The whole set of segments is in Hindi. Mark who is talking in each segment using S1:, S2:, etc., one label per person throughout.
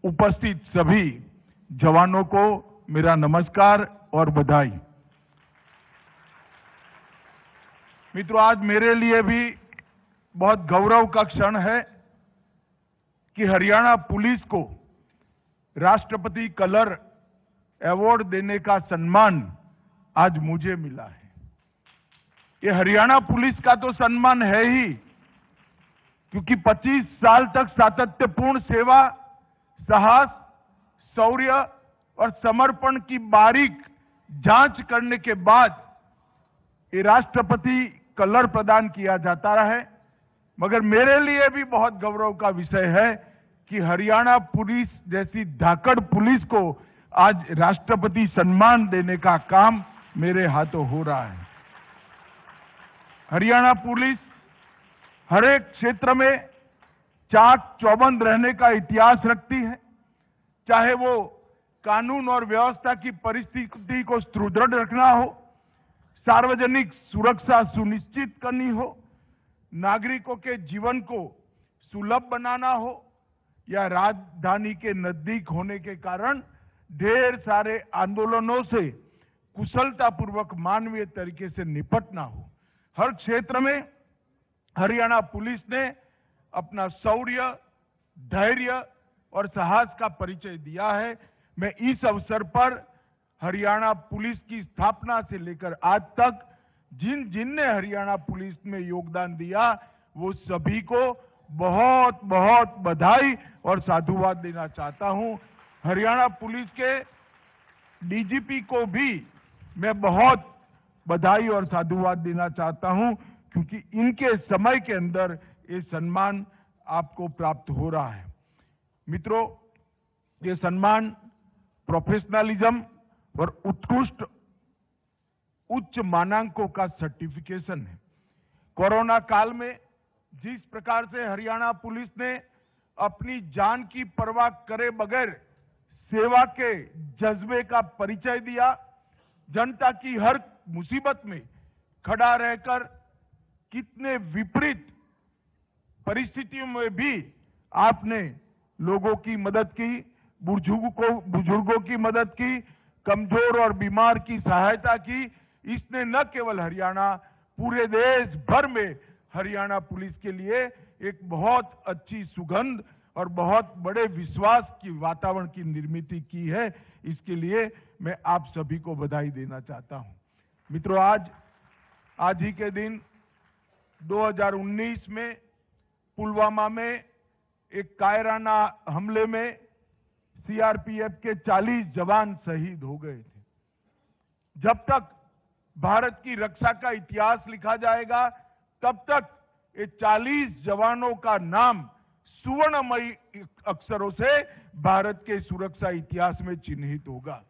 S1: उपस्थित सभी जवानों को मेरा नमस्कार और बधाई। मित्रों, आज मेरे लिए भी बहुत गौरव का क्षण है कि हरियाणा पुलिस को राष्ट्रपति कलर अवार्ड देने का सम्मान आज मुझे मिला है। ये हरियाणा पुलिस का तो सम्मान है ही, क्योंकि 25 साल तक सातत्यपूर्ण सेवा, साहस, शौर्य और समर्पण की बारीक जांच करने के बाद ये राष्ट्रपति कलर प्रदान किया जाता है। मगर मेरे लिए भी बहुत गौरव का विषय है कि हरियाणा पुलिस जैसी धाकड़ पुलिस को आज राष्ट्रपति सम्मान देने का काम मेरे हाथों हो रहा है। हरियाणा पुलिस हर एक क्षेत्र में चाक चौबंद रहने का इतिहास रखती है, चाहे वो कानून और व्यवस्था की परिस्थिति को सुदृढ़ रखना हो, सार्वजनिक सुरक्षा सुनिश्चित करनी हो, नागरिकों के जीवन को सुलभ बनाना हो, या राजधानी के नजदीक होने के कारण ढेर सारे आंदोलनों से कुशलतापूर्वक मानवीय तरीके से निपटना हो। हर क्षेत्र में हरियाणा पुलिस ने अपना शौर्य, धैर्य और साहस का परिचय दिया है। मैं इस अवसर पर हरियाणा पुलिस की स्थापना से लेकर आज तक जिनने हरियाणा पुलिस में योगदान दिया, वो सभी को बहुत बहुत बधाई और साधुवाद देना चाहता हूं। हरियाणा पुलिस के डीजीपी को भी मैं बहुत बधाई और साधुवाद देना चाहता हूं, क्योंकि इनके समय के अंदर ये सम्मान आपको प्राप्त हो रहा है। मित्रों, ये सम्मान प्रोफेशनलिज्म और उत्कृष्ट उच्च मानांकों का सर्टिफिकेशन है। कोरोना काल में जिस प्रकार से हरियाणा पुलिस ने अपनी जान की परवाह करे बगैर सेवा के जज्बे का परिचय दिया, जनता की हर मुसीबत में खड़ा रहकर कितने विपरीत परिस्थितियों में भी आपने लोगों की मदद की, बुजुर्गों की मदद की, कमजोर और बीमार की सहायता की। इसने न केवल हरियाणा, पूरे देश भर में हरियाणा पुलिस के लिए एक बहुत अच्छी सुगंध और बहुत बड़े विश्वास की वातावरण की निर्मित की है। इसके लिए मैं आप सभी को बधाई देना चाहता हूं। मित्रों, आज ही के दिन 2019 में पुलवामा में एक कायराना हमले में सीआरपीएफ के 40 जवान शहीद हो गए थे। जब तक भारत की रक्षा का इतिहास लिखा जाएगा, तब तक ये 40 जवानों का नाम सुवर्णमयी अक्षरों से भारत के सुरक्षा इतिहास में चिन्हित होगा।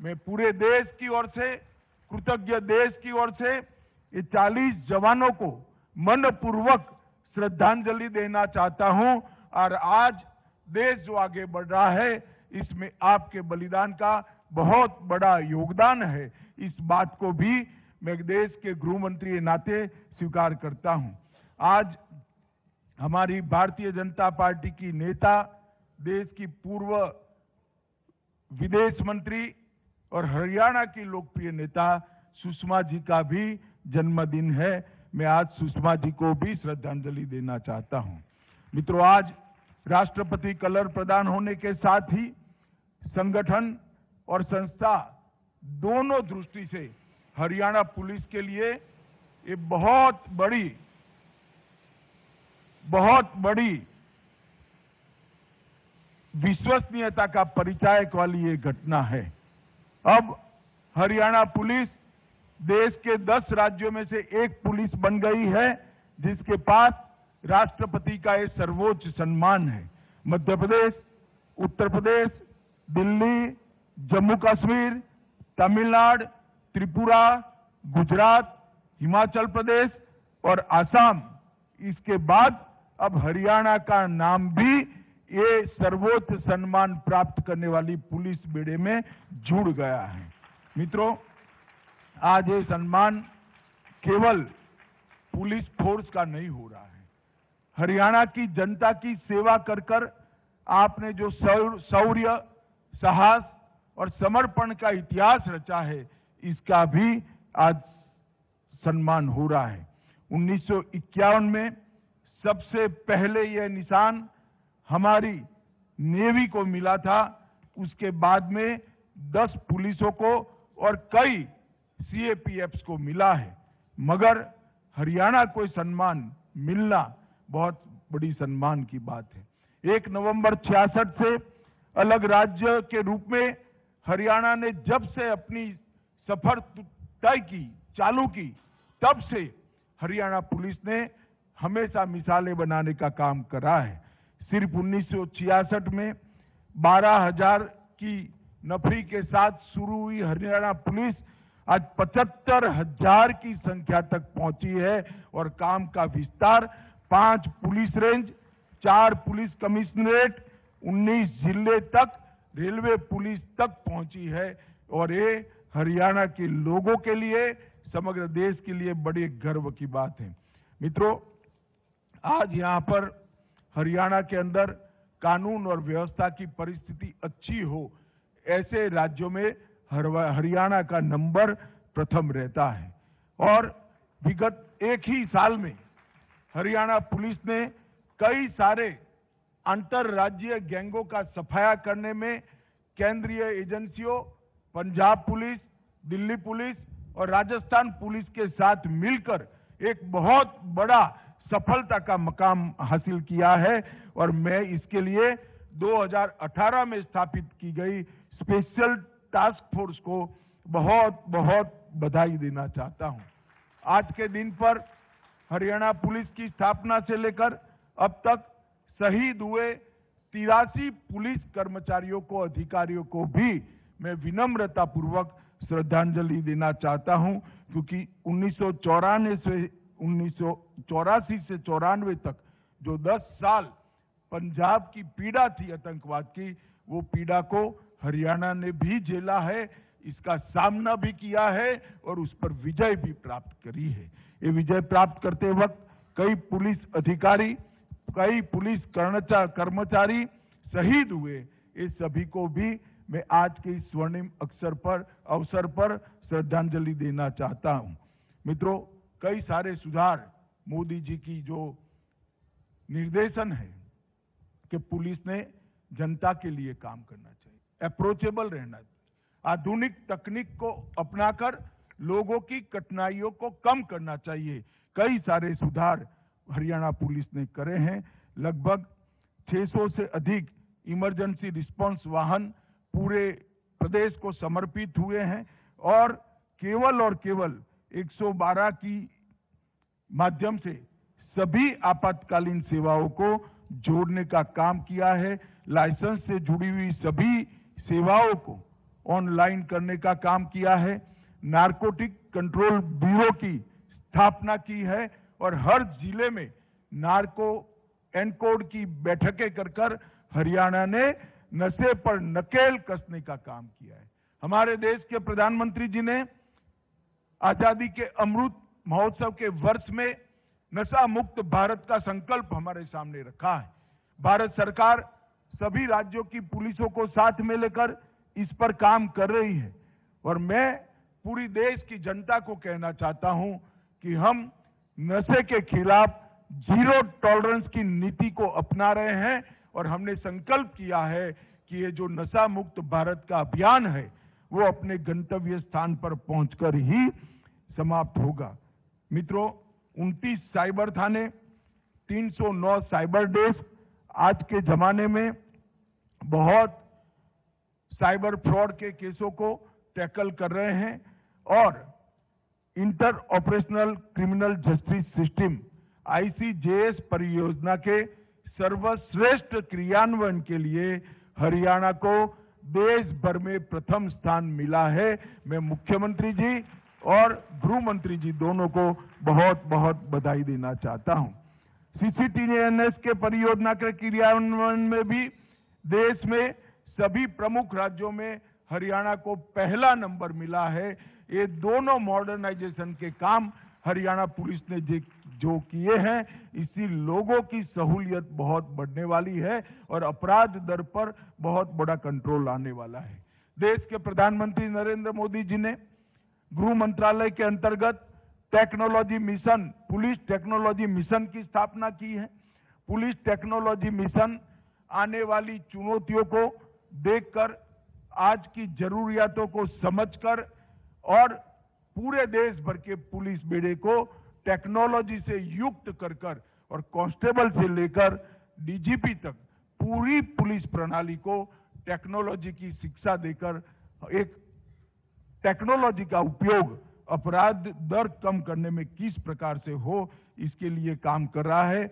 S1: मैं पूरे देश की ओर से, कृतज्ञ देश की ओर से ये 40 जवानों को मनपूर्वक श्रद्धांजलि देना चाहता हूं। और आज देश जो आगे बढ़ रहा है, इसमें आपके बलिदान का बहुत बड़ा योगदान है। इस बात को भी मैं देश के गृह मंत्री के नाते स्वीकार करता हूं। आज हमारी भारतीय जनता पार्टी की नेता, देश की पूर्व विदेश मंत्री और हरियाणा की लोकप्रिय नेता सुषमा जी का भी जन्मदिन है। मैं आज सुषमा जी को भी श्रद्धांजलि देना चाहता हूं। मित्रों, आज राष्ट्रपति कलर प्रदान होने के साथ ही संगठन और संस्था दोनों दृष्टि से हरियाणा पुलिस के लिए ये बहुत बड़ी विश्वसनीयता का परिचायक वाली ये घटना है। अब हरियाणा पुलिस देश के 10 राज्यों में से एक पुलिस बन गई है जिसके पास राष्ट्रपति का ये सर्वोच्च सम्मान है। मध्य प्रदेश, उत्तर प्रदेश, दिल्ली, जम्मू कश्मीर, तमिलनाडु, त्रिपुरा, गुजरात, हिमाचल प्रदेश और आसाम, इसके बाद अब हरियाणा का नाम भी ये सर्वोच्च सम्मान प्राप्त करने वाली पुलिस बेड़े में जुड़ गया है। मित्रों, आज ये सम्मान केवल पुलिस फोर्स का नहीं हो रहा है। हरियाणा की जनता की सेवा कर आपने जो शौर्य, साहस और समर्पण का इतिहास रचा है, इसका भी आज सम्मान हो रहा है। 1951 में सबसे पहले यह निशान हमारी नेवी को मिला था। उसके बाद में 10 पुलिसों को और कई सीएपीएफ्स को मिला है, मगर हरियाणा को सम्मान मिलना बहुत बड़ी सम्मान की बात है। 1 नवंबर 66 से अलग राज्य के रूप में हरियाणा ने जब से अपनी सफर तय की, चालू की, तब से हरियाणा पुलिस ने हमेशा मिसालें बनाने का काम करा है। सिर्फ 1966 में 12,000 की नफरी के साथ शुरू हुई हरियाणा पुलिस आज 75,000 की संख्या तक पहुंची है और काम का विस्तार 5 पुलिस रेंज, 4 पुलिस कमिश्नरेट, 19 जिले तक, रेलवे पुलिस तक पहुंची है और ये हरियाणा के लोगों के लिए, समग्र देश के लिए बड़े गर्व की बात है। मित्रों, आज यहां पर हरियाणा के अंदर कानून और व्यवस्था की परिस्थिति अच्छी हो, ऐसे राज्यों में हरियाणा का नंबर प्रथम रहता है। और विगत एक ही साल में हरियाणा पुलिस ने कई सारे अंतरराज्यीय गैंगों का सफाया करने में केंद्रीय एजेंसियों, पंजाब पुलिस, दिल्ली पुलिस और राजस्थान पुलिस के साथ मिलकर एक बहुत बड़ा सफलता का मकाम हासिल किया है। और मैं इसके लिए 2018 में स्थापित की गई स्पेशल टास्क फोर्स को बहुत बहुत बधाई देना चाहता हूं। आज के दिन पर हरियाणा पुलिस की स्थापना से लेकर अब तक शहीद हुए 83 पुलिस कर्मचारियों को, अधिकारियों को भी मैं विनम्रता पूर्वक श्रद्धांजलि देना चाहता हूं, क्योंकि 1984 से 94 तक जो 10 साल पंजाब की पीड़ा थी आतंकवाद की, वो पीड़ा को हरियाणा ने भी झेला है, इसका सामना भी किया है और उस पर विजय भी प्राप्त करी है। ये विजय प्राप्त करते वक्त कई पुलिस अधिकारी, कई पुलिस कर्मचारी शहीद हुए। इस सभी को भी मैं आज के इस स्वर्णिम अवसर पर श्रद्धांजलि देना चाहता हूं। मित्रों, कई सारे सुधार मोदी जी की जो निर्देशन है कि पुलिस ने जनता के लिए काम करना चाहिए, अप्रोचेबल रहना चाहिए, आधुनिक तकनीक को अपनाकर लोगों की कठिनाइयों को कम करना चाहिए। कई सारे सुधार हरियाणा पुलिस ने करे हैं। लगभग 600 से अधिक इमरजेंसी रिस्पांस वाहन पूरे प्रदेश को समर्पित हुए हैं और केवल 112 की माध्यम से सभी आपातकालीन सेवाओं को जोड़ने का काम किया है। लाइसेंस से जुड़ी हुई सभी सेवाओं को ऑनलाइन करने का काम किया है। नारकोटिक कंट्रोल ब्यूरो की स्थापना की है और हर जिले में नार्को एनकोड की बैठकें कर हरियाणा ने नशे पर नकेल कसने का काम किया है। हमारे देश के प्रधानमंत्री जी ने आजादी के अमृत महोत्सव के वर्ष में नशा मुक्त भारत का संकल्प हमारे सामने रखा है। भारत सरकार सभी राज्यों की पुलिसों को साथ में लेकर इस पर काम कर रही है और मैं पूरी देश की जनता को कहना चाहता हूं कि हम नशे के खिलाफ जीरो टॉलरेंस की नीति को अपना रहे हैं और हमने संकल्प किया है कि ये जो नशा मुक्त भारत का अभियान है वो अपने गंतव्य स्थान पर पहुंचकर ही समाप्त होगा। मित्रों, 29 साइबर थाने, 309 साइबर डेस्क आज के जमाने में बहुत साइबर फ्रॉड के केसों को टैकल कर रहे हैं और inter operational criminal justice system ICJS परियोजना के सर्वश्रेष्ठ क्रियान्वयन के लिए हरियाणा को देश भर में प्रथम स्थान मिला है। मैं मुख्यमंत्री जी और गृह मंत्री जी दोनों को बहुत बहुत बधाई देना चाहता हूं। CCTNS के परियोजना के क्रियान्वयन में भी देश में सभी प्रमुख राज्यों में हरियाणा को पहला नंबर मिला है। ये दोनों मॉडर्नाइजेशन के काम हरियाणा पुलिस ने जो किए हैं, इससे लोगों की सहूलियत बहुत बढ़ने वाली है और अपराध दर पर बहुत बड़ा कंट्रोल आने वाला है। देश के प्रधानमंत्री नरेंद्र मोदी जी ने गृह मंत्रालय के अंतर्गत technology mission, police technology mission की स्थापना की है। पुलिस टेक्नोलॉजी मिशन आने वाली चुनौतियों को देखकर, आज की जरूरियातों को समझकर और पूरे देश भर के पुलिस बेड़े को टेक्नोलॉजी से युक्त कर और कांस्टेबल से लेकर डीजीपी तक पूरी पुलिस प्रणाली को टेक्नोलॉजी की शिक्षा देकर एक टेक्नोलॉजी का उपयोग अपराध दर कम करने में किस प्रकार से हो, इसके लिए काम कर रहा है।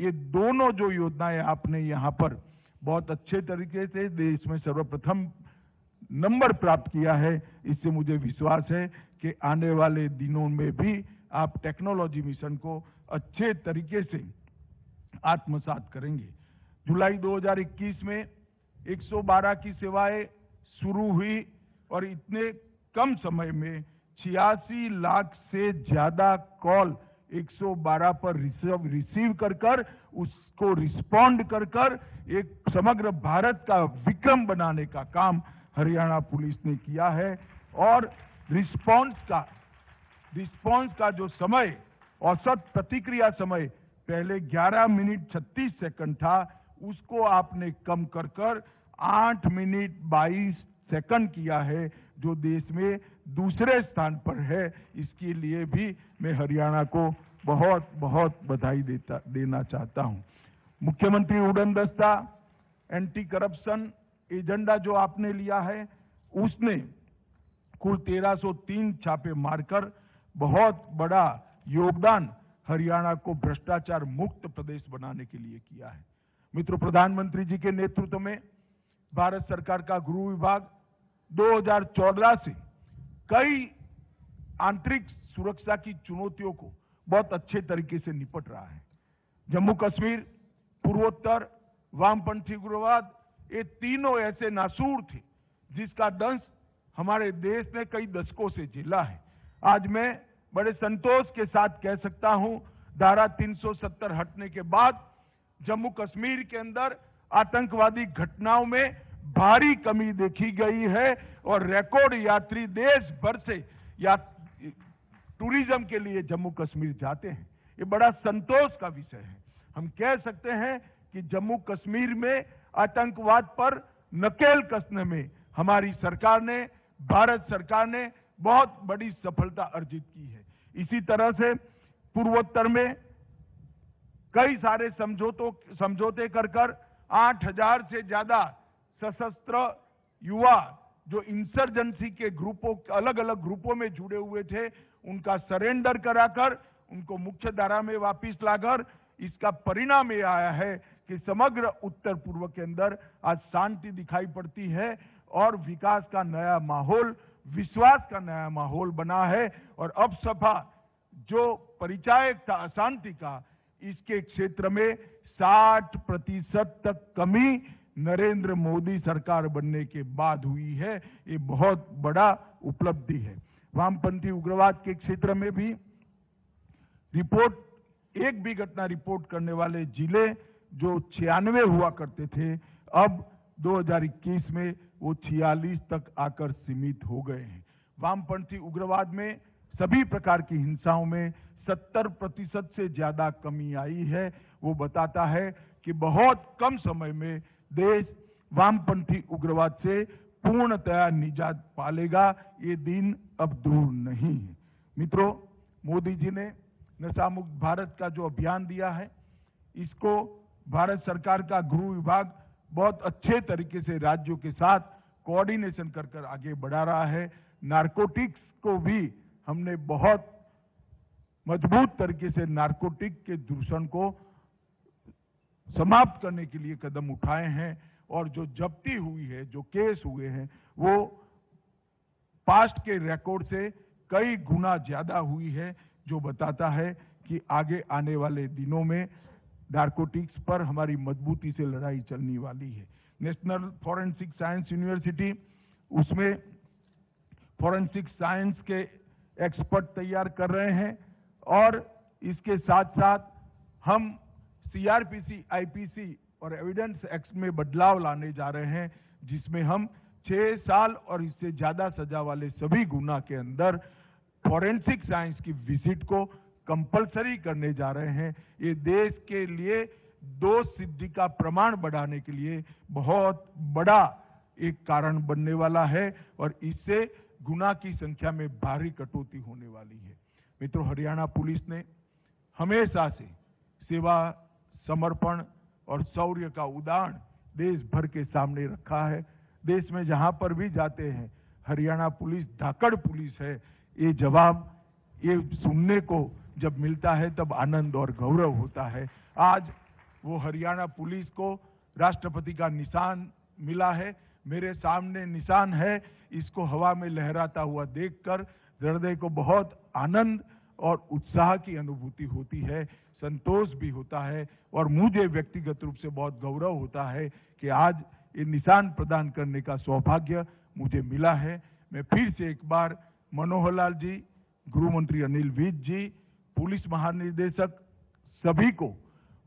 S1: ये दोनों जो योजनाएं आपने यहाँ पर बहुत अच्छे तरीके से देश में सर्वप्रथम नंबर प्राप्त किया है, इससे मुझे विश्वास है कि आने वाले दिनों में भी आप टेक्नोलॉजी मिशन को अच्छे तरीके से आत्मसात करेंगे। जुलाई 2021 में 112 की सेवाएं शुरू हुई और इतने कम समय में 86 लाख से ज्यादा कॉल 112 पर रिसीव कर उसको रिस्पॉन्ड कर एक समग्र भारत का विक्रम बनाने का काम हरियाणा पुलिस ने किया है। और रिस्पॉन्स का जो समय, औसत प्रतिक्रिया समय पहले 11 मिनट 36 सेकंड था, उसको आपने कम कर 8 मिनट 22 सेकंड किया है, जो देश में दूसरे स्थान पर है। इसके लिए भी मैं हरियाणा को बहुत बहुत बधाई देना चाहता हूं। मुख्यमंत्री उड़न दस्ता, एंटी करप्शन एजेंडा जो आपने लिया है, उसने कुल 1303 छापे मारकर बहुत बड़ा योगदान हरियाणा को भ्रष्टाचार मुक्त प्रदेश बनाने के लिए किया है। मित्रों, प्रधानमंत्री जी के नेतृत्व में भारत सरकार का गृह विभाग 2014 से कई आंतरिक सुरक्षा की चुनौतियों को बहुत अच्छे तरीके से निपट रहा है। जम्मू कश्मीर, पूर्वोत्तर, वामपंथी उग्रवाद, ये तीनों ऐसे नासूर थे जिसका दंश हमारे देश ने कई दशकों से झेला है। आज मैं बड़े संतोष के साथ कह सकता हूं, धारा 370 हटने के बाद जम्मू कश्मीर के अंदर आतंकवादी घटनाओं में भारी कमी देखी गई है और रिकॉर्ड यात्री देश भर से टूरिज्म के लिए जम्मू कश्मीर जाते हैं। ये बड़ा संतोष का विषय है। हम कह सकते हैं कि जम्मू कश्मीर में आतंकवाद पर नकेल कसने में हमारी सरकार ने, भारत सरकार ने बहुत बड़ी सफलता अर्जित की है। इसी तरह से पूर्वोत्तर में कई सारे समझौते कर 8000 से ज्यादा सशस्त्र युवा जो इंसर्जेंसी के ग्रुपों, अलग अलग ग्रुपों में जुड़े हुए थे, उनका सरेंडर कराकर उनको मुख्य धारा में वापस लाकर इसका परिणाम ये आया है कि समग्र उत्तर पूर्व के अंदर आज शांति दिखाई पड़ती है और विकास का नया माहौल, विश्वास का नया माहौल बना है। और अब सफा जो परिचायक था अशांति का, इसके क्षेत्र में 60% तक कमी नरेंद्र मोदी सरकार बनने के बाद हुई है। ये बहुत बड़ा उपलब्धि है। वामपंथी उग्रवाद के क्षेत्र में भी एक भी घटना रिपोर्ट करने वाले जिले जो 96 हुआ करते थे, अब 2021 में वो 46 तक आकर सीमित हो गए हैं। वामपंथी उग्रवाद में सभी प्रकार की हिंसाओं में 70% से ज्यादा कमी आई है। वो बताता है कि बहुत कम समय में देश वामपंथी उग्रवाद से पूर्णतया निजात पालेगा। ये दिन अब दूर नहीं है। मित्रों, मोदी जी ने नशा मुक्त भारत का जो अभियान दिया है, इसको भारत सरकार का गृह विभाग बहुत अच्छे तरीके से राज्यों के साथ कोऑर्डिनेशन कर आगे बढ़ा रहा है। नारकोटिक्स को भी हमने बहुत मजबूत तरीके से नारकोटिक के दूषण को समाप्त करने के लिए कदम उठाए हैं और जो जब्ती हुई है, जो केस हुए हैं, वो पास्ट के रिकॉर्ड से कई गुना ज्यादा हुई है, जो बताता है कि आगे आने वाले दिनों में नारकोटिक्स पर हमारी मजबूती से लड़ाई चलने वाली है। नेशनल फॉरेंसिक साइंस यूनिवर्सिटी, उसमें फॉरेंसिक साइंस के एक्सपर्ट तैयार कर रहे हैं और इसके साथ साथ हम सीआरपीसी, आईपीसी और एविडेंस एक्ट में बदलाव लाने जा रहे हैं, जिसमें हम 6 साल और इससे ज्यादा सजा वाले सभी गुना के अंदर फॉरेंसिक साइंस की विजिट को कंपलसरी करने जा रहे हैं। ये देश के लिए दोष सिद्धि का प्रमाण बढ़ाने के लिए बहुत बड़ा एक कारण बनने वाला है और इससे गुना की संख्या में भारी कटौती होने वाली है। मित्रों, हरियाणा पुलिस ने हमेशा से सेवा, समर्पण और शौर्य का उदाहरण देश भर के सामने रखा है। देश में जहां पर भी जाते हैं, हरियाणा पुलिस धाकड़ पुलिस है, ये जवाब ये सुनने को जब मिलता है तब आनंद और गौरव होता है। आज वो हरियाणा पुलिस को राष्ट्रपति का निशान मिला है। मेरे सामने निशान है, इसको हवा में लहराता हुआ देखकर हृदय को बहुत आनंद और उत्साह की अनुभूति होती है, संतोष भी होता है और मुझे व्यक्तिगत रूप से बहुत गौरव होता है कि आज ये निशान प्रदान करने का सौभाग्य मुझे मिला है। मैं फिर से एक बार मनोहर लाल जी, गृह मंत्री अनिल विज जी, पुलिस महानिदेशक सभी को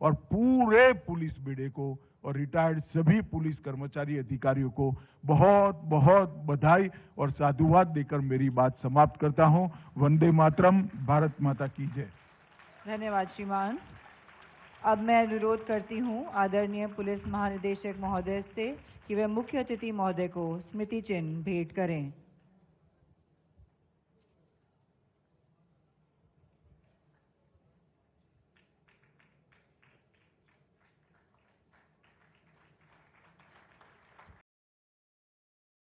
S1: और पूरे पुलिस बेड़े को और रिटायर्ड सभी पुलिस कर्मचारी अधिकारियों को बहुत बहुत बधाई और साधुवाद देकर मेरी बात समाप्त करता हूं। वंदे मातरम, भारत माता की जय।
S2: धन्यवाद श्रीमान। अब मैं अनुरोध करती हूं आदरणीय पुलिस महानिदेशक महोदय से कि वे मुख्य अतिथि महोदय को स्मृति चिन्ह भेंट करें।